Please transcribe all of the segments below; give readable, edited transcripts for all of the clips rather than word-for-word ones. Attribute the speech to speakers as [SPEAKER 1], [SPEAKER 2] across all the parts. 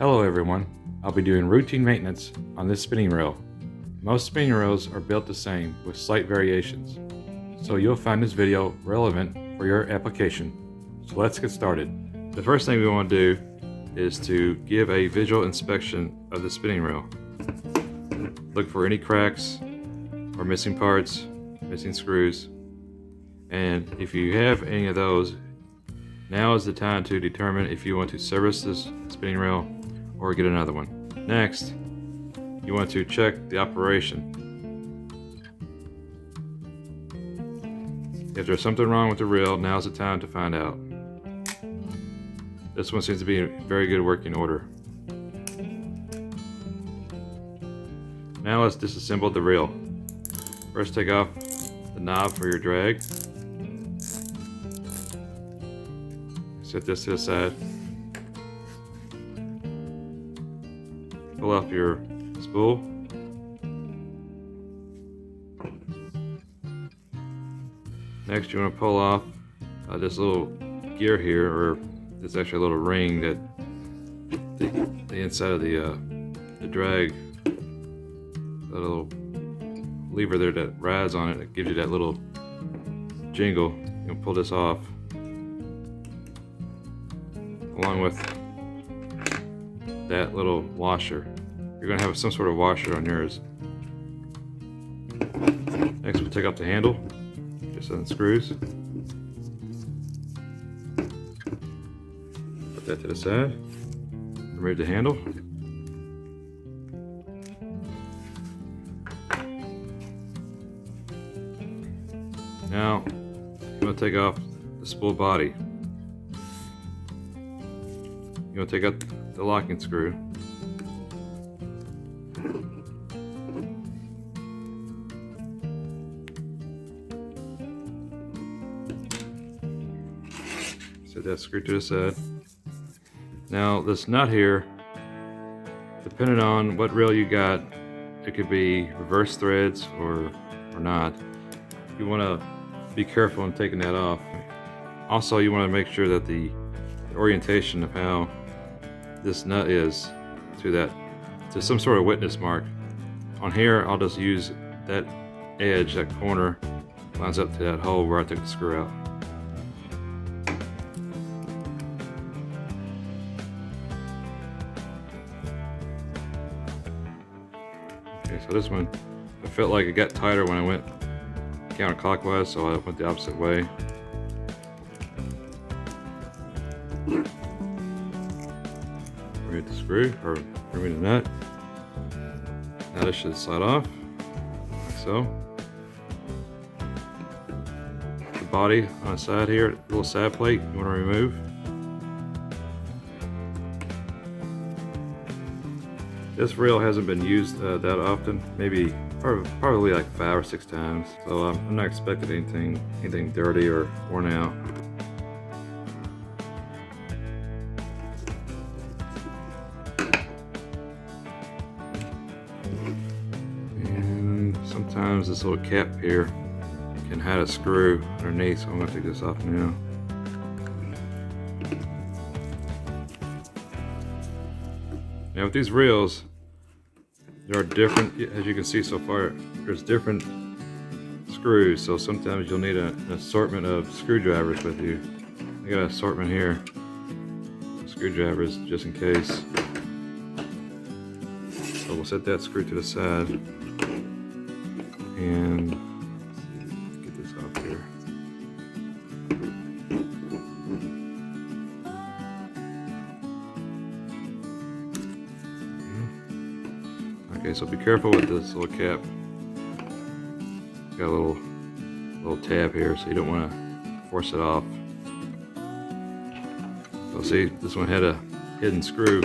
[SPEAKER 1] Hello everyone, I'll be doing routine maintenance on this spinning reel. Most spinning reels are built the same with slight variations, so you'll find this video relevant for your application. So let's get started. The first thing we want to do is to give a visual inspection of the spinning reel. Look for any cracks or missing parts, missing screws, and if you have any of those, now is the time to determine if you want to service this spinning reel or get another one. Next, you want to check the operation. If there's something wrong with the reel, now's the time to find out. This one seems to be in very good working order. Now let's disassemble the reel. First, take off the knob for your drag. Set this to the side. Pull off your spool. Next, you want to pull off this little gear here, or it's actually a little ring that the inside of the drag, that little lever there that rides on it, that gives you that little jingle. You can pull this off, along with that little washer. You're going to have some sort of washer on yours. Next, we'll take off the handle, just unscrews. Put that to the side. Remove the handle. Now, you want to take off the spool body. You want to take out the locking screw. Set that screw to the side. Now this nut here, depending on what reel you got, it could be reverse threads or not. You want to be careful in taking that off. Also, you want to make sure that the orientation of how this nut is to some sort of witness mark. On here, I'll just use that edge, that corner, lines up to that hole where I took the screw out. Okay, so this one, I felt like it got tighter when I went counterclockwise, so I went the opposite way. Remove the screw, or remove the nut. Now this should slide off, like so. The body on the side here, little side plate, you want to remove. This reel hasn't been used that often, maybe probably like 5 or 6 times, so I'm not expecting anything dirty or worn out. And sometimes this little cap here can hide a screw underneath, so I'm going to take this off now. Now with these reels, there are different, as you can see so far, there's different screws, so sometimes you'll need an assortment of screwdrivers with you. I got an assortment here, screwdrivers just in case. So we'll set that screw to the side, and let's get this off here. Okay, so be careful with this little cap. Got a little tab here, so you don't want to force it off. So see, this one had a hidden screw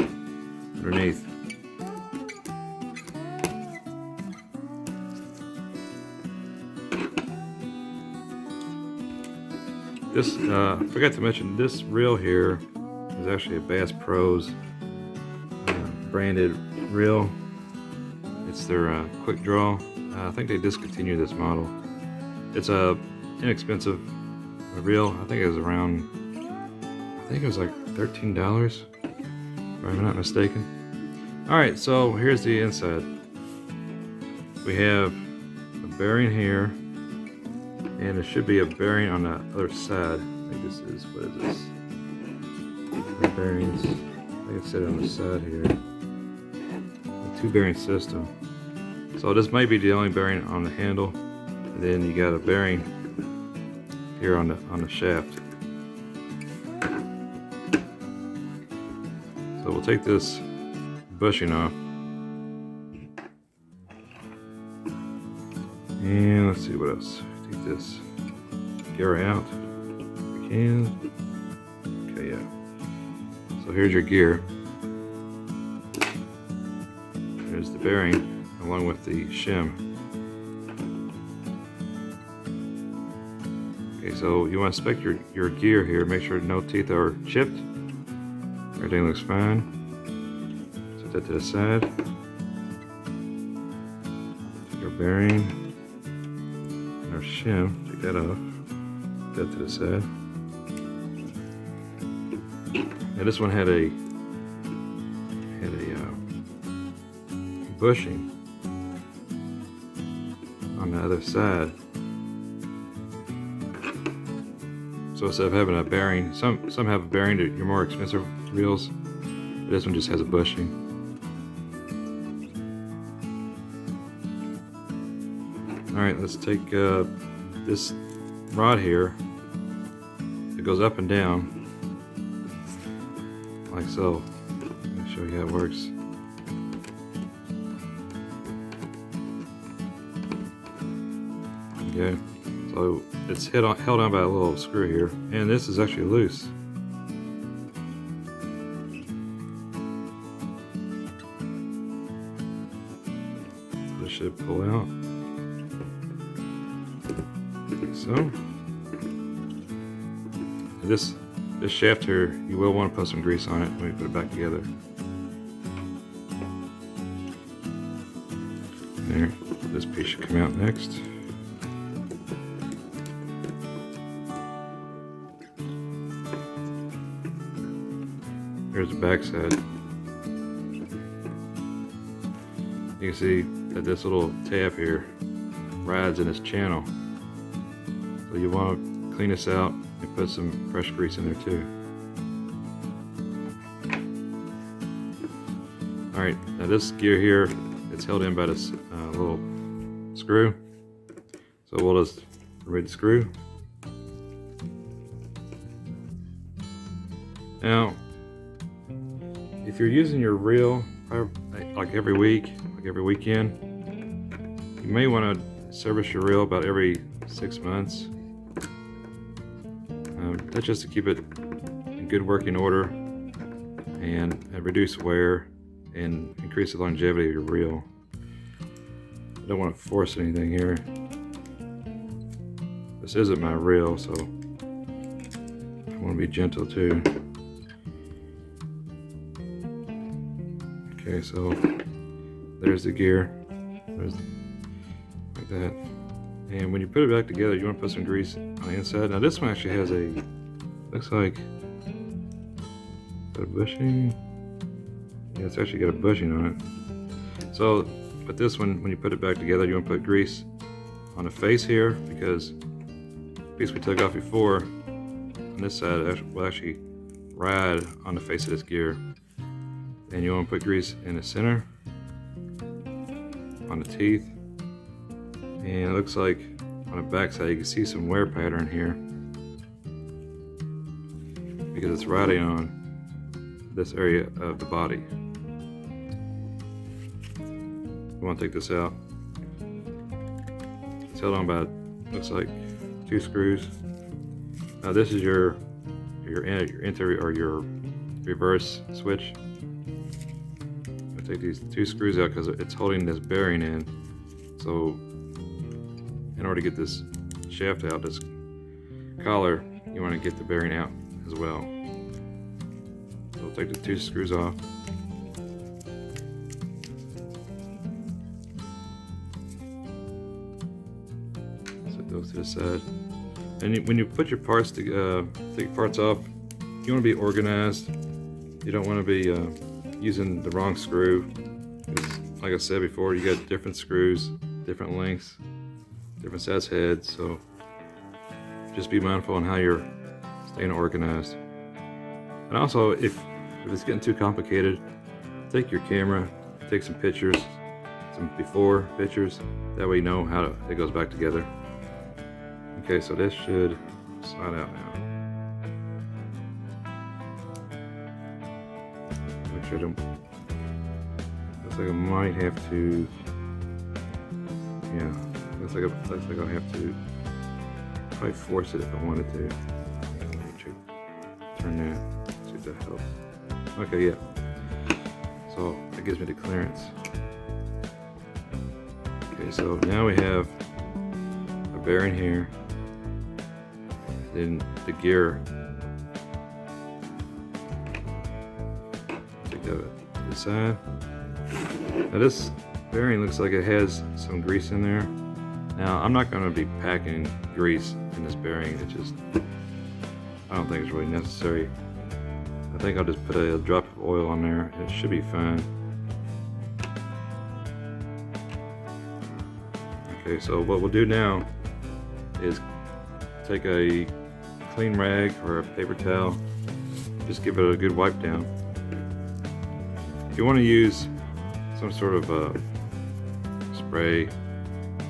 [SPEAKER 1] underneath. This, I forgot to mention, this reel here is actually a Bass Pro's branded reel. It's their quick draw. I think they discontinued this model. It's a inexpensive reel. I think it was like $13. if I'm not mistaken. Alright, so here's the inside. We have a bearing here, and there should be a bearing on the other side. I think this is, what is this? The bearings, I think it's set on the side here. A 2-bearing system. So this might be the only bearing on the handle, and then you got a bearing here on the shaft. So we'll take this bushing off, and let's see what else. Take this gear out if we can. Okay, yeah. So here's your gear. There's the bearing along with the shim. Okay, so you want to inspect your gear here. Make sure no teeth are chipped. Everything looks fine. Set that to the side. Your bearing and our shim. Take that off. Put that to the side. Now this one had a bushing on the other side. So instead of having a bearing, some have a bearing to your more expensive reels, but this one just has a bushing. Alright, let's take this rod here. It goes up and down like so. Let me show you how it works. Okay, so it's held on by a little screw here, and this is actually loose. This should pull out, like so. And this shaft here, you will want to put some grease on it when we put it back together. There, this piece should come out next. Here's the back side. You can see that this little tab here rides in this channel. So you want to clean this out and put some fresh grease in there too. Alright, now this gear here, it's held in by this little screw. So we'll just remove the screw. Now, if you're using your reel like every week, like every weekend, you may want to service your reel about every 6 months. That's just to keep it in good working order and reduce wear and increase the longevity of your reel. I don't want to force anything here. This isn't my reel, so I want to be gentle too. Okay, so there's the gear. There's like that. And when you put it back together, you want to put some grease on the inside. Now this one actually has a, looks like, got a bushing. Yeah, it's actually got a bushing on it. So, but this one, when you put it back together, you want to put grease on the face here, because the piece we took off before on this side will actually ride on the face of this gear. And you want to put grease in the center, on the teeth, and it looks like on the back side you can see some wear pattern here because it's riding on this area of the body. You want to take this out. It's held on by, looks like, 2 screws. Now this is your interior or your reverse switch. Take these 2 screws out because it's holding this bearing in. So in order to get this shaft out, this collar, you want to get the bearing out as well. So we'll take the 2 screws off. Set those to the side. And when you put your parts to take parts off, you want to be organized. You don't want to be using the wrong screw. Like I said before, you got different screws, different lengths, different size heads, so just be mindful on how you're staying organized. And also, if it's getting too complicated, take your camera, take some pictures, some before pictures, that way you know how it goes back together. Okay, so this should slide out now. Make sure I don't, looks like I might have to, yeah, looks like I'll have to probably force it if I wanted to. Let me turn that, see if that helps. Okay, yeah. So that gives me the clearance. Okay, so now we have a bearing here. Then the gear. Take that to the side. Now this bearing looks like it has some grease in there. Now I'm not going to be packing grease in this bearing. It just, I don't think it's really necessary. I think I'll just put a drop of oil on there and it should be fine. Okay, so what we'll do now is take a clean rag or a paper towel, just give it a good wipe down. If you want to use some sort of spray,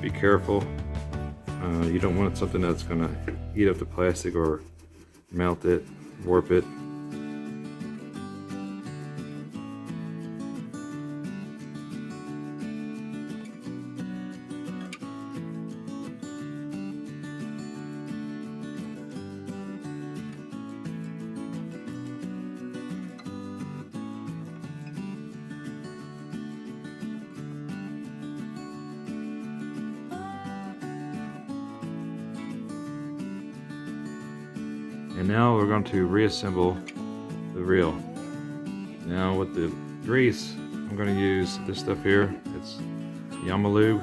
[SPEAKER 1] be careful. You don't want something that's going to eat up the plastic or melt it, warp it. And now we're going to reassemble the reel. Now with the grease, I'm going to use this stuff here. It's Yamalube.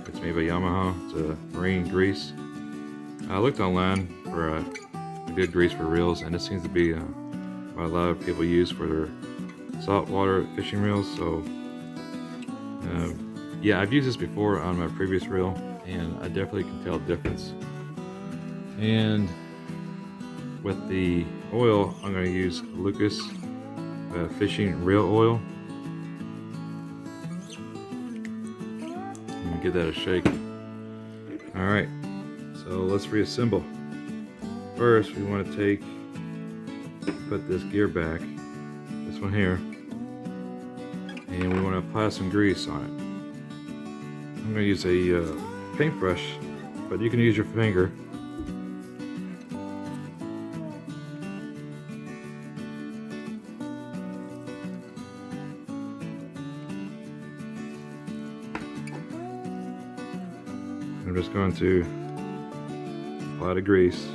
[SPEAKER 1] It's made by Yamaha. It's a marine grease. I looked online for a good grease for reels, and it seems to be what a lot of people use for their saltwater fishing reels. So yeah, I've used this before on my previous reel, and I definitely can tell a difference. And with the oil, I'm going to use Lucas fishing reel oil. I'm going to give that a shake. Alright, so let's reassemble. First, we want to put this gear back, this one here, and we want to apply some grease on it. I'm going to use a paintbrush, but you can use your finger. I'm just going to apply the grease.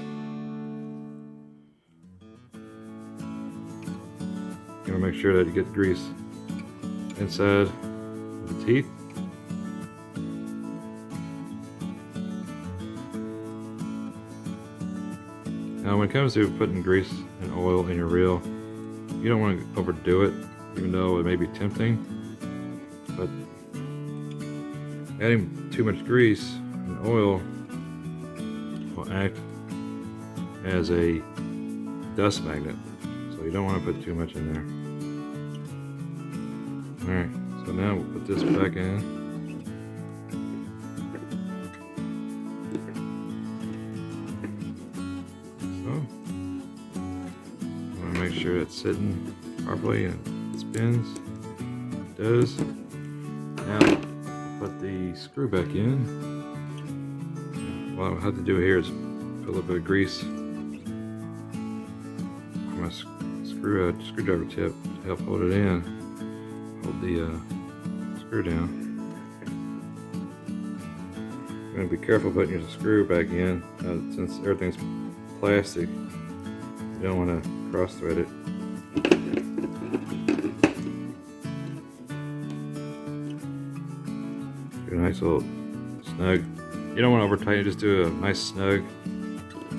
[SPEAKER 1] You're going to make sure that you get the grease inside the teeth. Now when it comes to putting grease and oil in your reel, you don't want to overdo it, even though it may be tempting. But adding too much grease and oil will act as a dust magnet, so you don't want to put too much in there. Alright, so now we'll put this back in. So, I want to make sure it's sitting properly and it spins. It does. Now, put the screw back in. What I'll have to do here is put a little bit of grease on my screwdriver tip to help hold it in, hold the screw down. You're going to be careful putting your screw back in, since everything's plastic. You don't want to cross thread it. Do a nice little snug. You don't want to over tighten it, just do a nice snug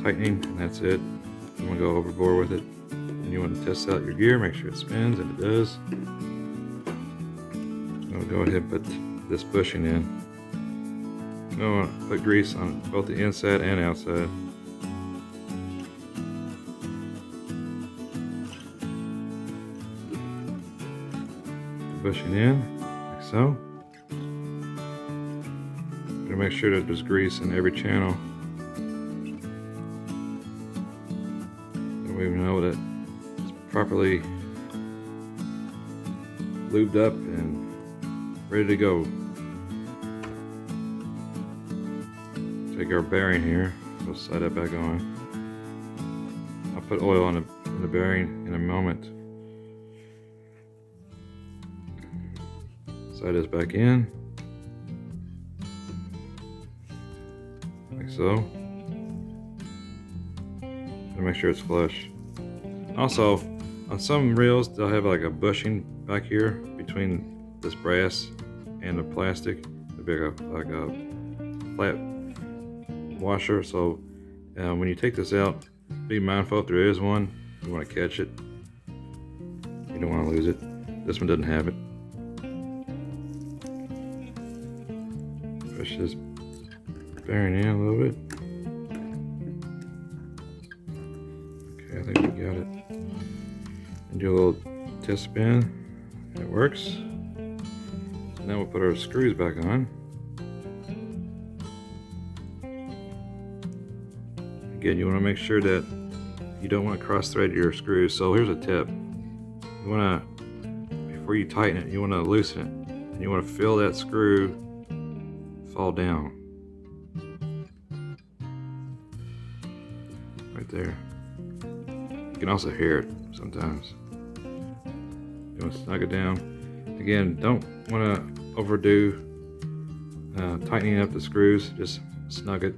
[SPEAKER 1] tightening, and that's it. You don't want to go overboard with it. And you want to test out your gear, make sure it spins, and it does. I'll go ahead and put this bushing in. I'm going to put grease on both the inside and outside. Bushing in, like so. Gotta make sure that there's grease in every channel. That way we know that it's properly lubed up and ready to go. Take our bearing here, we'll slide that back on. I'll put oil on the bearing in a moment. Slide this back in, like so. And make sure it's flush. Also, on some reels, they'll have like a bushing back here between this brass and the plastic. It'll be like a flat washer. So when you take this out, be mindful if there is one. You want to catch it. You don't want to lose it. This one doesn't have it. Push this bearing in a little bit. Okay, I think we got it. And do a little test spin. It works. Now we'll put our screws back on. Again, you want to make sure that you don't want to cross thread your screws. So here's a tip. You want to, before you tighten it, you want to loosen it. And you want to feel that screw fall down. Right there. You can also hear it sometimes. You want to snug it down. Again, don't want to overdo tightening up the screws. Just snug it.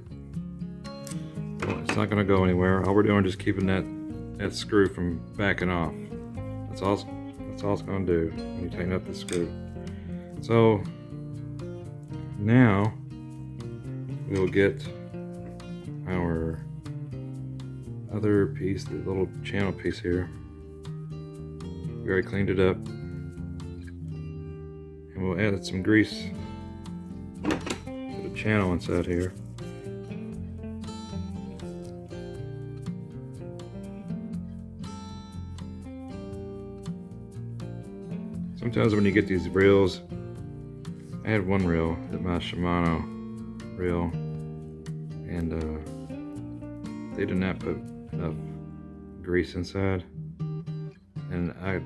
[SPEAKER 1] It's not going to go anywhere. All we're doing is just keeping that screw from backing off. That's all it's going to do when you tighten up the screw. So now we'll get our other piece, the little channel piece here. We already cleaned it up. And we'll add some grease to the channel inside here. Sometimes when you get these reels, I had one reel, my Shimano reel, and they did not put enough grease inside. And I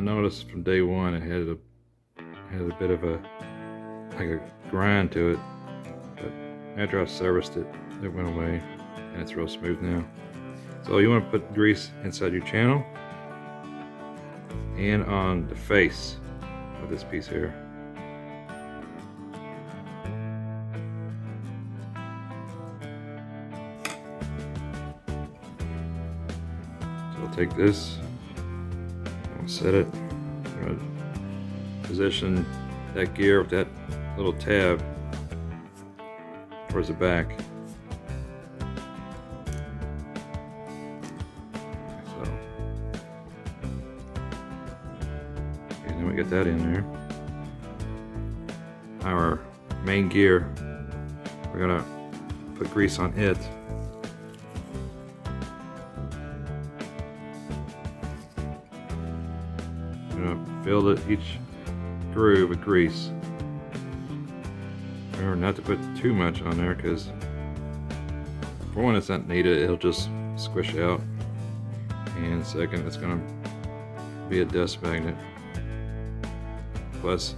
[SPEAKER 1] noticed from day one it had a bit of a grind to it, but after I serviced it, it went away and it's real smooth now. So you want to put grease inside your channel and on the face of this piece here. So I'll take this, I'll set it, position that gear with that little tab towards the back. And we get that in there. Our main gear, we're gonna put grease on it. We're gonna fill each groove with grease. Remember not to put too much on there, because for one, it's not needed, it'll just squish out, and second, it's gonna be a dust magnet. Plus,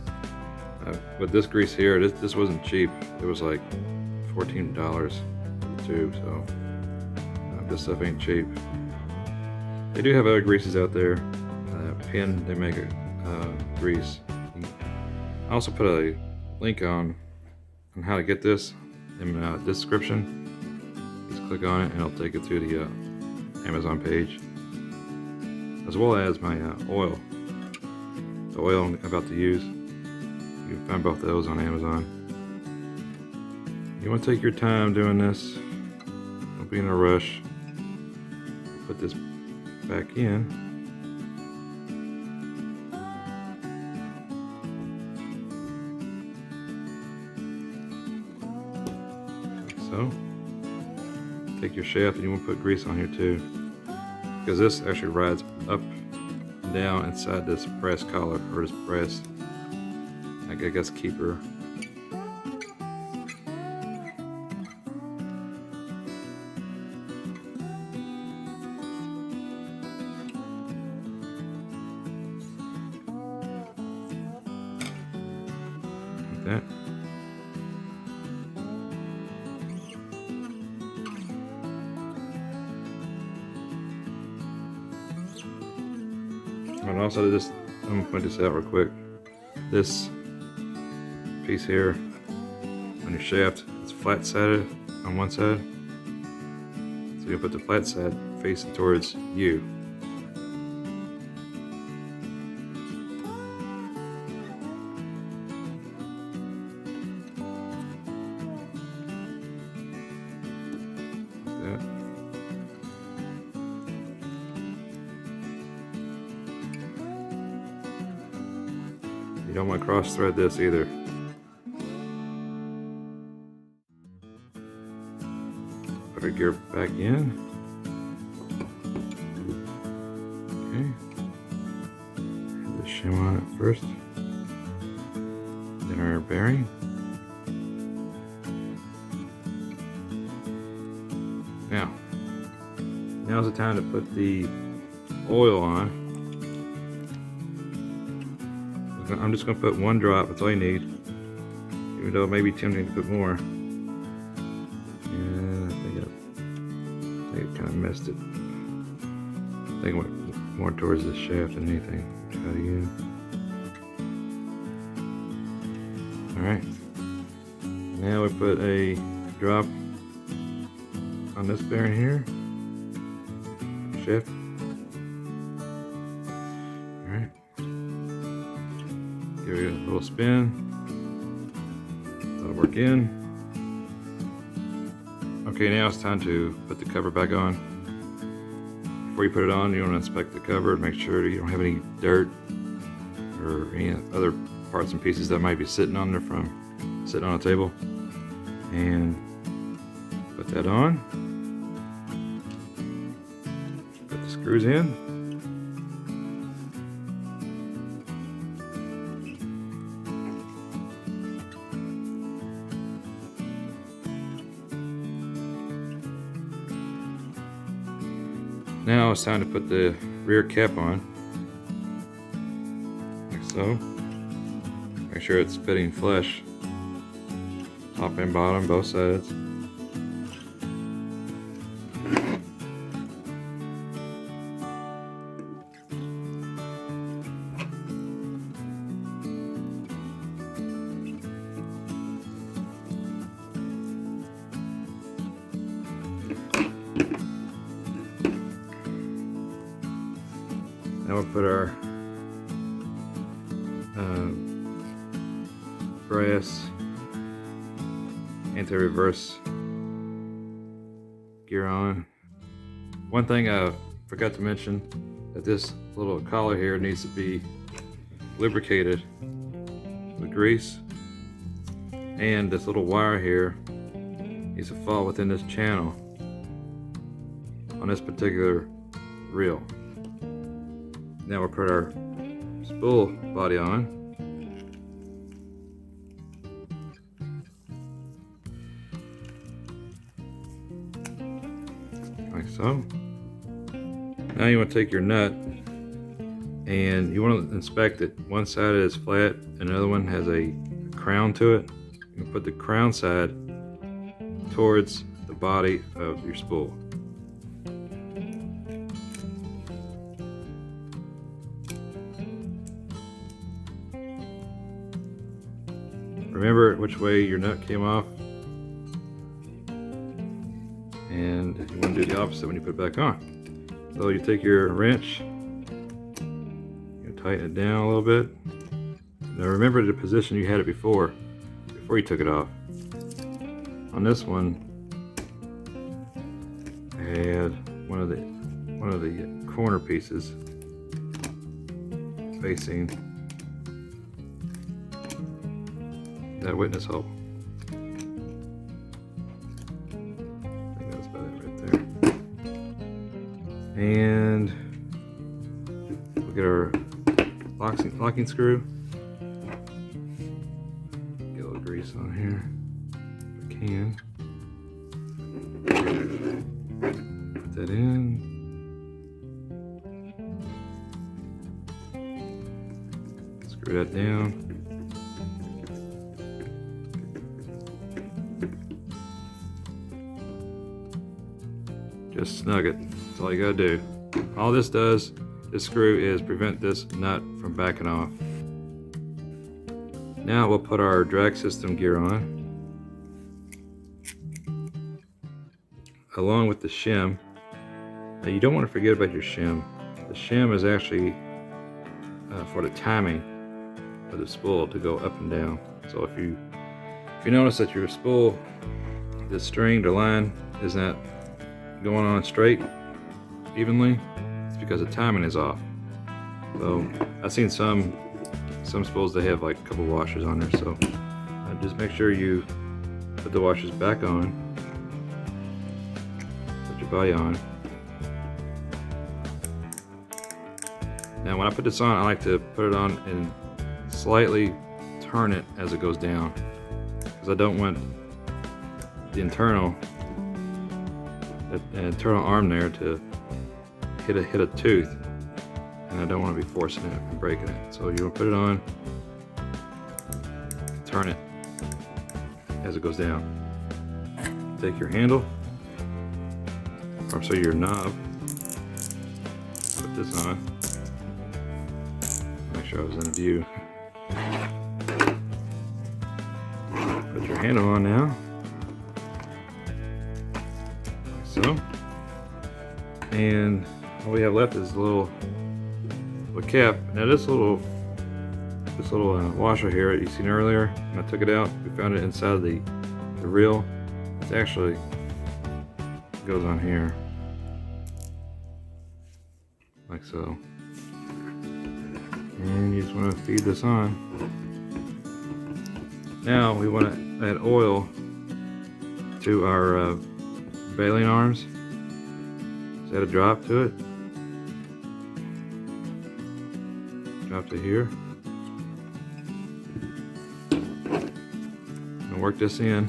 [SPEAKER 1] with this grease here, this wasn't cheap. It was like $14 for the tube, so this stuff ain't cheap. They do have other greases out there. Penn, they make a grease. I also put a link on how to get this in the description. Just click on it and it'll take it to the Amazon page, as well as my oil. The oil I'm about to use. You can find both of those on Amazon. You want to take your time doing this. Don't be in a rush. Put this back in. so. Take your shaft and you want to put grease on here too, because this actually rides up and down inside this brass collar, or this brass, I guess, keeper. Like that. And also I'm gonna point this out real quick. This piece here on your shaft, it's flat sided on one side. So you'll put the flat side facing towards you. Like that. You don't want to cross thread this either. Put our gear back in. Okay. Put the shim on it first. Then our bearing. Now's the time to put the oil on. I'm just going to put one drop, that's all you need. Even though it may be tempting to put more. And I think it kind of messed it. I think it went more towards the shaft than anything. Try it again. Alright. Now we put a drop on this bearing here. Shaft. Alright. Give it a little spin. That'll work in. Okay, now it's time to put the cover back on. Before you put it on, you want to inspect the cover and make sure you don't have any dirt or any other parts and pieces that might be sitting on there from sitting on a table. And put that on. Put the screws in. Now it's time to put the rear cap on, like so. Make sure it's fitting flush, top and bottom, both sides. Now we'll put our brass anti-reverse gear on. One thing I forgot to mention, that this little collar here needs to be lubricated with grease, and this little wire here needs to fall within this channel on this particular reel. Now we'll put our spool body on. Like so. Now you want to take your nut and you want to inspect it. One side is flat and the other one has a crown to it. You can put the crown side towards the body of your spool. Remember which way your nut came off, and you want to do the opposite when you put it back on. So you take your wrench, you tighten it down a little bit. Now remember the position you had it before you took it off. On this one, I had one of the corner pieces facing that witness hole. locking screw. Get a little grease on here if I can. Put that in. Screw that down. Just snug it. That's all you gotta do. All this does, this screw, is prevent this nut from backing off. Now we'll put our drag system gear on, along with the shim. Now you don't want to forget about your shim. The shim is actually for the timing of the spool to go up and down. So if you notice that your spool, the string, the line is not going on straight evenly, it's because the timing is off. So I've seen some spools, they have like a couple washers on there, so just make sure you put the washers back on, put your body on. Now when I put this on, I like to put it on and slightly turn it as it goes down, because I don't want the internal arm there to hit a tooth, and I don't want to be forcing it and breaking it. So you want to put it on, turn it as it goes down. Take your handle, or so your knob, put this on. Make sure I was in view. Put your handle on now, like so. And all we have left is a little cap. Now this little washer here you seen earlier, when I took it out, we found it inside of the reel. It actually goes on here, like so. And you just want to feed this on. Now we want to add oil to our baling arms. Just add a drop to it. Drop to here. And work this in.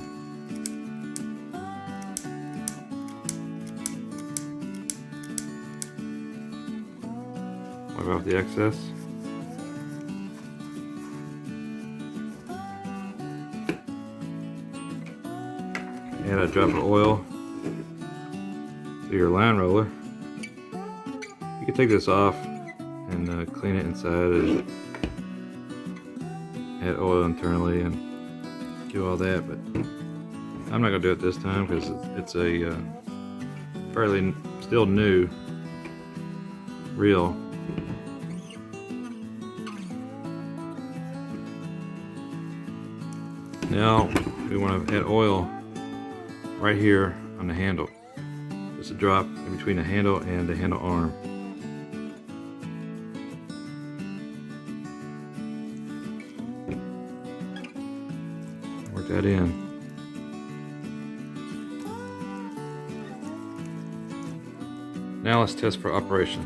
[SPEAKER 1] Wipe off the excess. Add a drop of oil to your line roller. You can take this off and clean it inside and add oil internally and do all that, but I'm not going to do it this time because it's a fairly still new reel. Now we want to add oil right here on the handle. Just a drop in between the handle and the handle arm. Work that in. Now let's test for operation.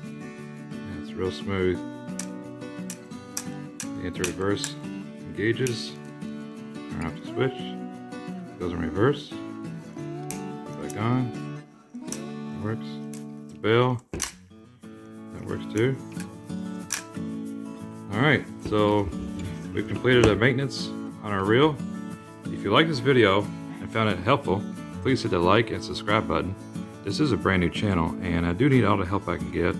[SPEAKER 1] Yeah, it's real smooth. Enter reverse engages. Turn off the switch. Goes in reverse. Back on. That works. The bell. That works too. Alright, so we've completed a maintenance on our reel. If you like this video and found it helpful, please hit the like and subscribe button. This is a brand new channel and I do need all the help I can get.